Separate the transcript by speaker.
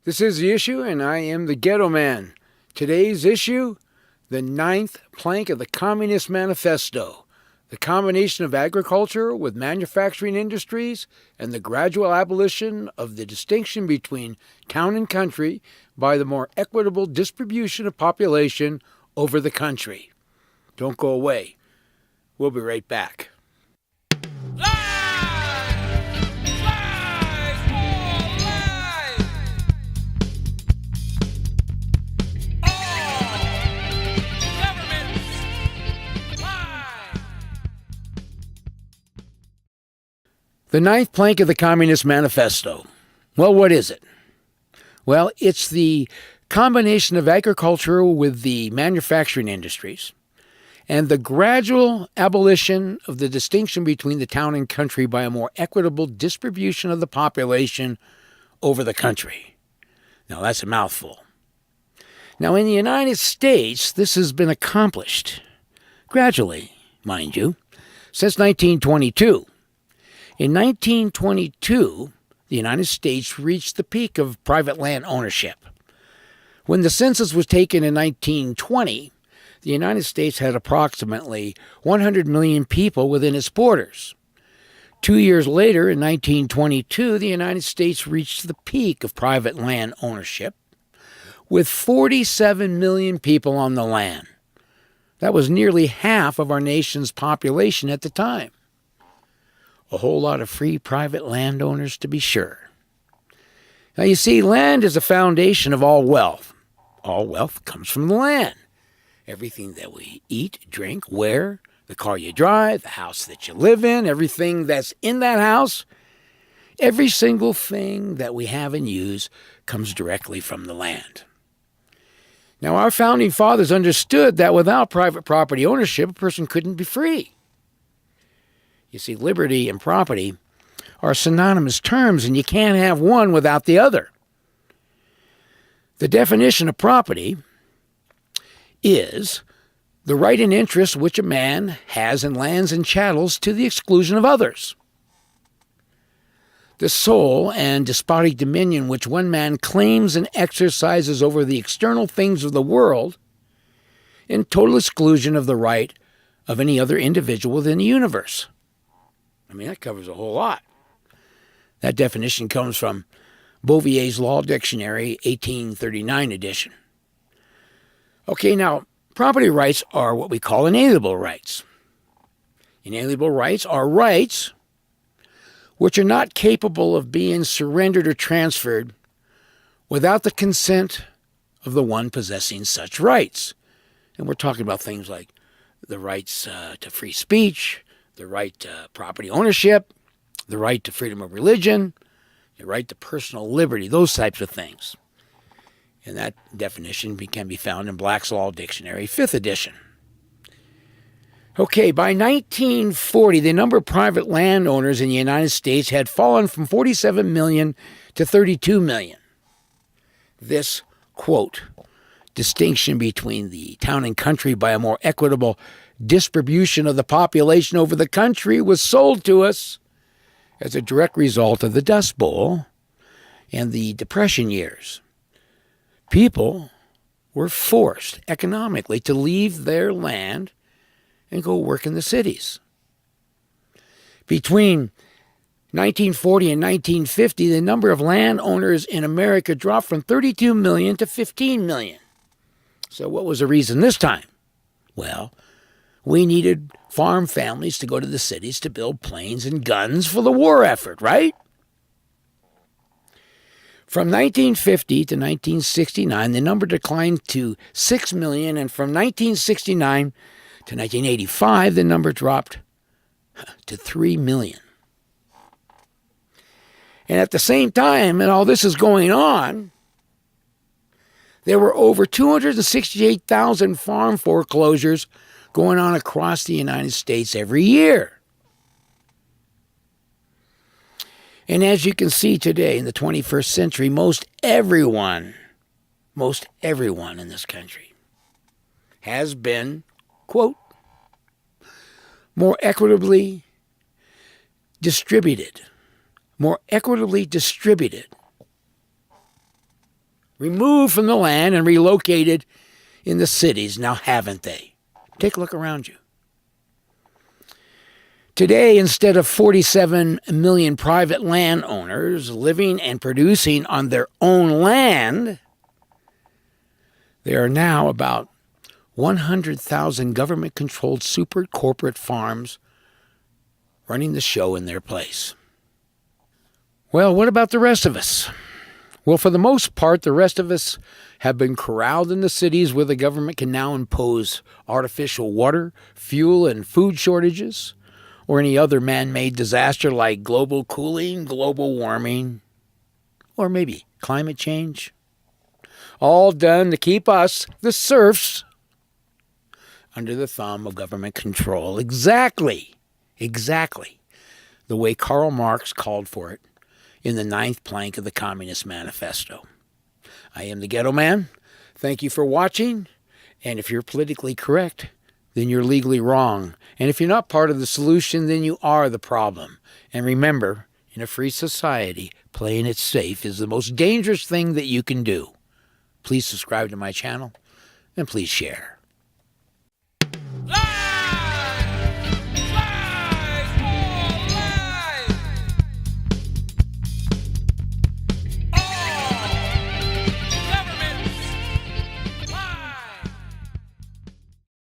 Speaker 1: This is The Issue, and I am the Ghetto Man. Today's issue, the ninth plank of the Communist Manifesto, the combination of agriculture with manufacturing industries and the gradual abolition of the distinction between town and country by the more equitable distribution of population over the country. Don't go away. We'll be right back. The ninth plank of the Communist Manifesto. Well, what is it? Well, it's the combination of agriculture with the manufacturing industries and the gradual abolition of the distinction between the town and country by a more equitable distribution of the population over the country. Now, that's a mouthful. Now, in the United States, this has been accomplished gradually, mind you, since 1922. In 1922, the United States reached the peak of private land ownership. When the census was taken in 1920, the United States had approximately 100 million people within its borders. 2 years later, in 1922, the United States reached the peak of private land ownership with 47 million people on the land. That was nearly half of our nation's population at the time. A whole lot of free private landowners, to be sure. Now, you see, land is the foundation of all wealth. All wealth comes from the land. Everything that we eat, drink, wear, the car you drive, the house that you live in, everything that's in that house, every single thing that we have and use comes directly from the land. Now, our founding fathers understood that without private property ownership, a person couldn't be free. You see, liberty and property are synonymous terms, and you can't have one without the other. The definition of property is the right and interest which a man has in lands and chattels to the exclusion of others. The sole and despotic dominion which one man claims and exercises over the external things of the world in total exclusion of the right of any other individual within the universe. I mean, that covers a whole lot. That definition comes from Bovier's Law Dictionary, 1839 edition. Okay, now, property rights are what we call inalienable rights. Inalienable rights are rights which are not capable of being surrendered or transferred without the consent of the one possessing such rights. And we're talking about things like the rights to free speech, the right to property ownership, the right to freedom of religion, the right to personal liberty, those types of things. And that definition can be found in Black's Law Dictionary, 5th edition. Okay, by 1940, the number of private landowners in the United States had fallen from 47 million to 32 million. This, quote, distinction between the town and country by a more equitable distribution of the population over the country was sold to us as a direct result of the Dust Bowl and the Depression years. People were forced economically to leave their land and go work in the cities. Between 1940 and 1950, the number of landowners in America dropped from 32 million to 15 million. So what was the reason this time? Well, we needed farm families to go to the cities to build planes and guns for the war effort, right? From 1950 to 1969, the number declined to 6 million, and from 1969 to 1985, the number dropped to 3 million. And at the same time, and all this is going on, there were over 268,000 farm foreclosures going on across the United States every year. And as you can see today in the 21st century, most everyone in this country has been, quote, more equitably distributed removed from the land and relocated in the cities, now haven't they? Take a look around you. Today, instead of 47 million private landowners living and producing on their own land, there are now about 100,000 government-controlled super corporate farms running the show in their place. Well, what about the rest of us? Well, for the most part, the rest of us have been corralled in the cities where the government can now impose artificial water, fuel, and food shortages, or any other man-made disaster like global cooling, global warming, or maybe climate change. All done to keep us, the serfs, under the thumb of government control. Exactly the way Karl Marx called for it in the 9th plank of the Communist Manifesto. I am the Ghetto Man. Thank you for watching. And if you're politically correct, then you're legally wrong. And if you're not part of the solution, then you are the problem. And remember, in a free society, playing it safe is the most dangerous thing that you can do. Please subscribe to my channel, and please share.